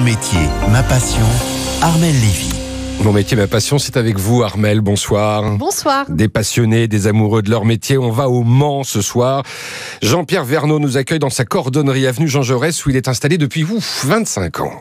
Mon métier, ma passion, Armelle Lévy. Mon métier, ma passion, c'est avec vous, Armelle. Bonsoir. Bonsoir. Des passionnés, des amoureux de leur métier. On va au Mans ce soir. Jean-Pierre Verneau nous accueille dans sa cordonnerie avenue Jean Jaurès où il est installé depuis 25 ans.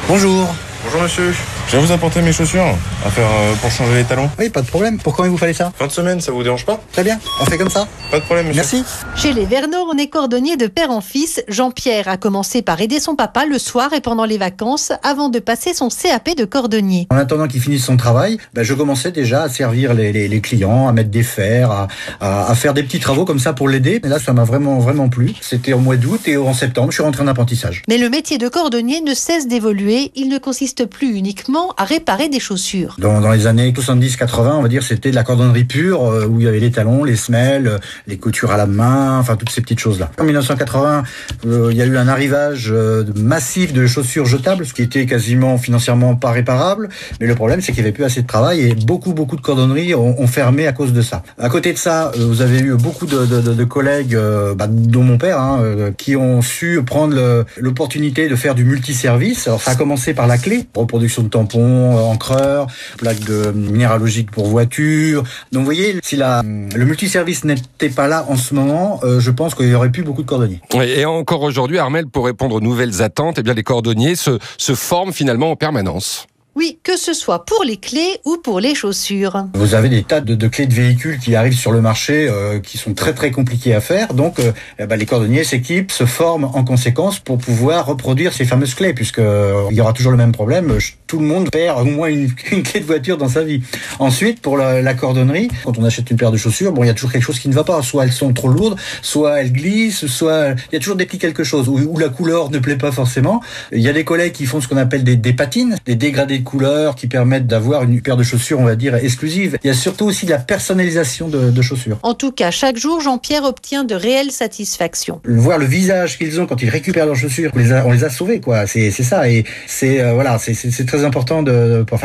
Bonjour. Bonjour monsieur, je viens vous apporter mes chaussures à faire pour changer les talons. Oui, pas de problème. Pourquoi il vous fallait ça? Fin de semaine, ça vous dérange pas? Très bien, on fait comme ça. Pas de problème monsieur. Merci. Chez les Verneau, on est cordonnier de père en fils. Jean-Pierre a commencé par aider son papa le soir et pendant les vacances avant de passer son CAP de cordonnier. En attendant qu'il finisse son travail, je commençais déjà à servir les clients, à mettre des fers, à faire des petits travaux comme ça pour l'aider. Et là, ça m'a vraiment plu. C'était au mois d'août et en septembre, je suis rentré en apprentissage. Mais le métier de cordonnier ne cesse d'évoluer. Il ne consiste plus uniquement à réparer des chaussures. Dans les années 70-80, on va dire, c'était de la cordonnerie pure, où il y avait les talons, les semelles, les coutures à la main, enfin toutes ces petites choses-là. En 1980, il y a eu un arrivage massif de chaussures jetables, ce qui était quasiment financièrement pas réparable. Mais le problème, c'est qu'il n'y avait plus assez de travail et beaucoup de cordonneries ont fermé à cause de ça. À côté de ça, vous avez eu beaucoup de collègues, dont mon père, qui ont su prendre l'opportunité de faire du multiservice. Alors ça a commencé par la clé, reproduction de tampons, encreurs, plaques de minéralogiques pour voitures. Donc vous voyez, si le multiservice n'était pas là en ce moment, je pense qu'il y aurait plus beaucoup de cordonniers. Et encore aujourd'hui, Armelle, pour répondre aux nouvelles attentes, les cordonniers se forment finalement en permanence. Oui, que ce soit pour les clés ou pour les chaussures. Vous avez des tas de clés de véhicules qui arrivent sur le marché qui sont très compliquées à faire. Donc les cordonniers s'équipent, se forment en conséquence pour pouvoir reproduire ces fameuses clés, puisque il y aura toujours le même problème. Tout le monde perd au moins une clé de voiture dans sa vie. Ensuite, pour la cordonnerie, quand on achète une paire de chaussures, il y a toujours quelque chose qui ne va pas. Soit elles sont trop lourdes, soit elles glissent, soit il y a toujours des petits quelque chose où la couleur ne plaît pas forcément. Il y a des collègues qui font ce qu'on appelle des patines, des dégradés de couleurs qui permettent d'avoir une paire de chaussures, on va dire, exclusive. Il y a surtout aussi de la personnalisation de chaussures. En tout cas, chaque jour, Jean-Pierre obtient de réelles satisfactions. Voir le visage qu'ils ont quand ils récupèrent leurs chaussures, on les a sauvés, quoi. C'est ça. Et c'est très important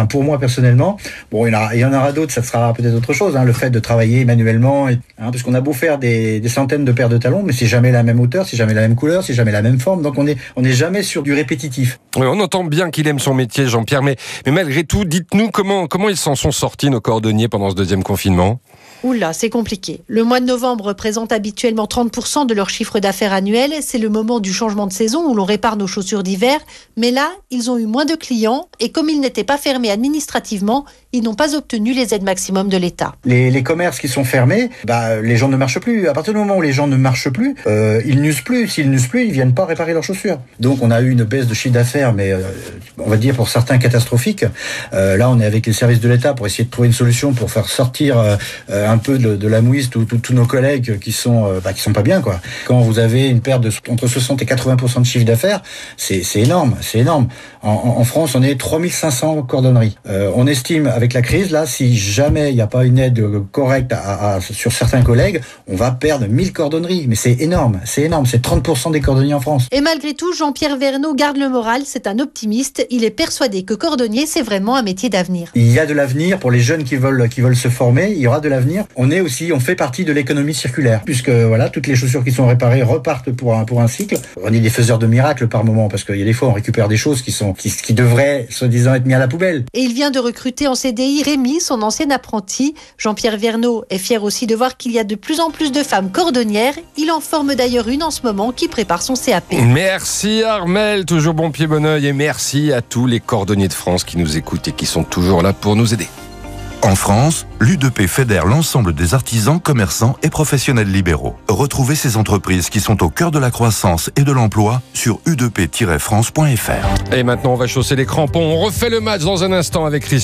pour moi personnellement. Bon, il y en aura d'autres, ça sera peut-être autre chose, le fait de travailler manuellement, parce qu'on a beau faire des centaines de paires de talons, mais c'est jamais la même hauteur, c'est jamais la même couleur, c'est jamais la même forme. Donc on est jamais sur du répétitif. Oui, on entend bien qu'il aime son métier, Jean-Pierre, mais malgré tout, dites-nous comment ils s'en sont sortis, nos cordonniers, pendant ce deuxième confinement. Oula, c'est compliqué. Le mois de novembre représente habituellement 30% de leur chiffre d'affaires annuel. C'est le moment du changement de saison où l'on répare nos chaussures d'hiver. Mais là, ils ont eu moins de clients et comme ils n'étaient pas fermés administrativement, ils n'ont pas obtenu les aides maximum de l'État. Les commerces qui sont fermés, les gens ne marchent plus. À partir du moment où les gens ne marchent plus, ils n'usent plus. S'ils n'usent plus, ils viennent pas réparer leurs chaussures. Donc on a eu une baisse de chiffre d'affaires, mais on va dire pour certains catastrophique. Là, on est avec les services de l'État pour essayer de trouver une solution pour faire sortir un peu de la mouise tous nos collègues qui sont pas bien, quoi. Quand vous avez une perte entre 60 et 80% de chiffre d'affaires, c'est énorme. En France, on est 3500 cordonneries. On estime avec la crise, là, si jamais il n'y a pas une aide correcte sur certains collègues, on va perdre 1000 cordonneries. Mais c'est énorme. C'est 30% des cordonniers en France. Et malgré tout, Jean-Pierre Verneau garde le moral. C'est un optimiste. Il est persuadé que cordonnier, c'est vraiment un métier d'avenir. Il y a de l'avenir pour les jeunes qui veulent se former. Il y aura de l'avenir. On fait partie de l'économie circulaire, puisque toutes les chaussures qui sont réparées repartent pour un cycle. On est des faiseurs de miracles par moment, parce qu'il y a des fois on récupère des choses qui devraient, soi-disant, être mis à la poubelle. Et il vient de recruter en CDI Rémi, son ancien apprenti. Jean-Pierre Verneau est fier aussi de voir qu'il y a de plus en plus de femmes cordonnières. Il en forme d'ailleurs une en ce moment qui prépare son CAP. Merci Armelle, toujours bon pied, bon oeil, et merci à tous les cordonniers de France qui nous écoutent et qui sont toujours là pour nous aider. En France, l'U2P fédère l'ensemble des artisans, commerçants et professionnels libéraux. Retrouvez ces entreprises qui sont au cœur de la croissance et de l'emploi sur u2p-france.fr. Et maintenant, on va chausser les crampons. On refait le match dans un instant avec Christian.